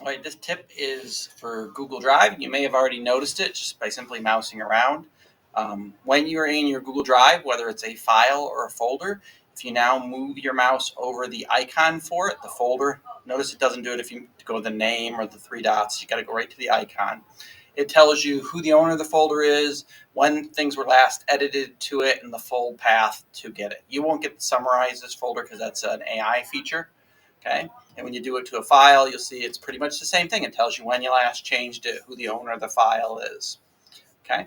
All right, this tip is for Google Drive. You may have already noticed it just by simply mousing around. When you're in your Google Drive, whether it's a file or a folder, if you now move your mouse over the icon for it, the folder, notice it doesn't do it if you go to the name or the three dots. You got to go right to the icon. It tells you who the owner of the folder is, when things were last edited to it, and the full path to get it. You won't get to summarize this folder because that's an AI feature. Okay. And when you do it to a file, you'll see it's pretty much the same thing. It tells you when you last changed it, who the owner of the file is. Okay.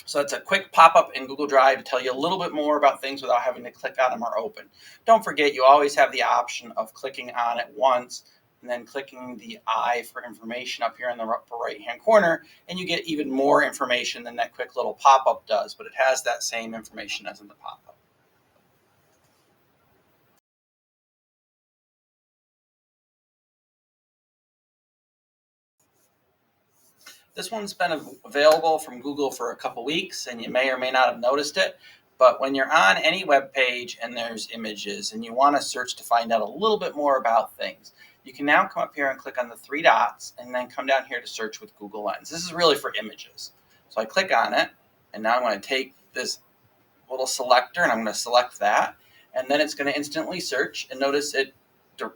So it's a quick pop-up in Google Drive to tell you a little bit more about things without having to click on them or open. Don't forget, you always have the option of clicking on it once and then clicking the I for information up here in the upper right-hand corner, and you get even more information than that quick little pop-up does, but it has that same information as in the pop-up. This one's been available from Google for a couple weeks, and you may or may not have noticed it. But when you're on any web page and there's images and you want to search to find out a little bit more about things, you can now come up here and click on the three dots and then come down here to search with Google Lens. This is really for images. So I click on it, and now I'm going to take this little selector and I'm going to select that. And then it's going to instantly search, and notice it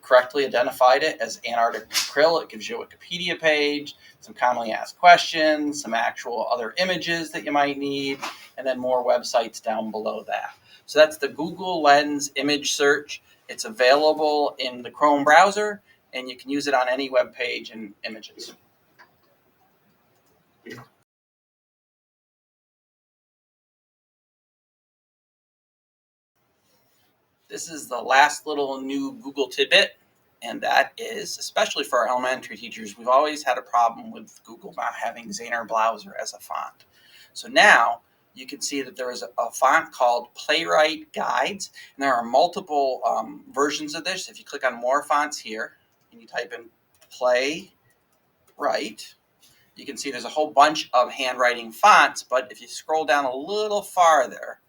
correctly identified it as Antarctic krill. It gives you a Wikipedia page, some commonly asked questions, some actual other images that you might need, and then more websites down below that. So that's the Google Lens image search. It's available in the Chrome browser, and you can use it on any web page and images. This is the last little new Google tidbit, and that is, especially for our elementary teachers, we've always had a problem with Google not having Zahner Blauser as a font. So now you can see that there is a font called Playwrite Guides, and there are multiple versions of this. If you click on more fonts here, and you type in Playwrite, you can see there's a whole bunch of handwriting fonts, but if you scroll down a little farther,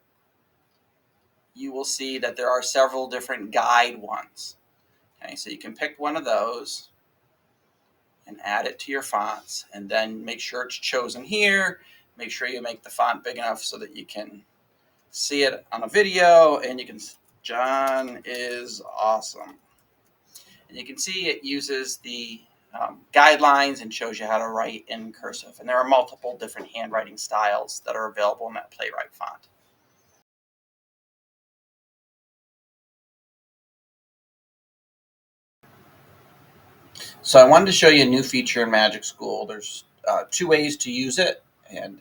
you will see that there are several different guide ones. Okay, so you can pick one of those and add it to your fonts, and then make sure it's chosen here. Make sure you make the font big enough so that you can see it on a video, and you can, John is awesome. And you can see it uses the guidelines and shows you how to write in cursive. And there are multiple different handwriting styles that are available in that Playwright font. So I wanted to show you a new feature in MagicSchool. There's two ways to use it, and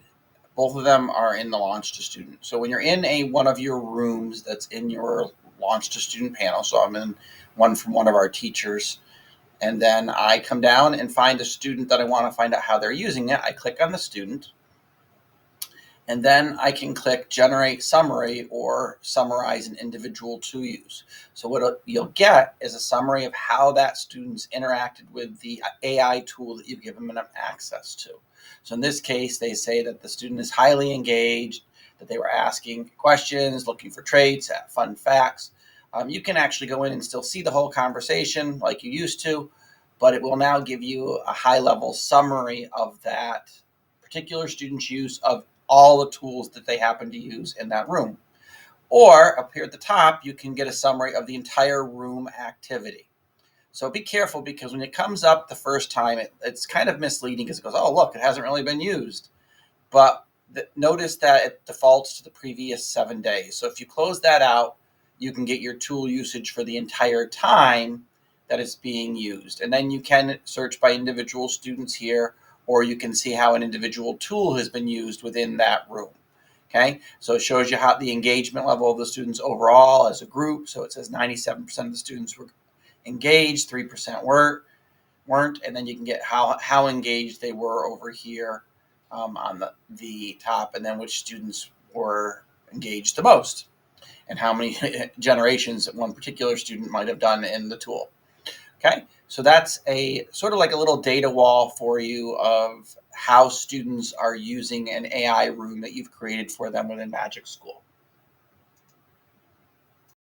both of them are in the Launch to Student. So when you're in one of your rooms that's in your Launch to Student panel, so I'm in one from one of our teachers, and then I come down and find a student that I want to find out how they're using it. I click on the student, and then I can click Generate Summary or Summarize an individual to use. So what you'll get is a summary of how that student's interacted with the AI tool that you've given them access to. So in this case, they say that the student is highly engaged, that they were asking questions, looking for traits, fun facts. You can actually go in and still see the whole conversation like you used to, but it will now give you a high-level summary of that particular student's use of all the tools that they happen to use in that room. Or up here at the top, you can get a summary of the entire room activity. So be careful, because when it comes up the first time, it's kind of misleading, because it goes, oh, look, it hasn't really been used. But notice that it defaults to the previous 7 days. So if you close that out, you can get your tool usage for the entire time that it's being used. And then you can search by individual students here, or you can see how an individual tool has been used within that room. Okay, so it shows you how the engagement level of the students overall as a group. So it says 97% of the students were engaged, 3% weren't, and then you can get how engaged they were over here on the top, and then which students were engaged the most, and how many generations one particular student might have done in the tool. Okay, so that's a sort of like a little data wall for you of how students are using an AI room that you've created for them within MagicSchool.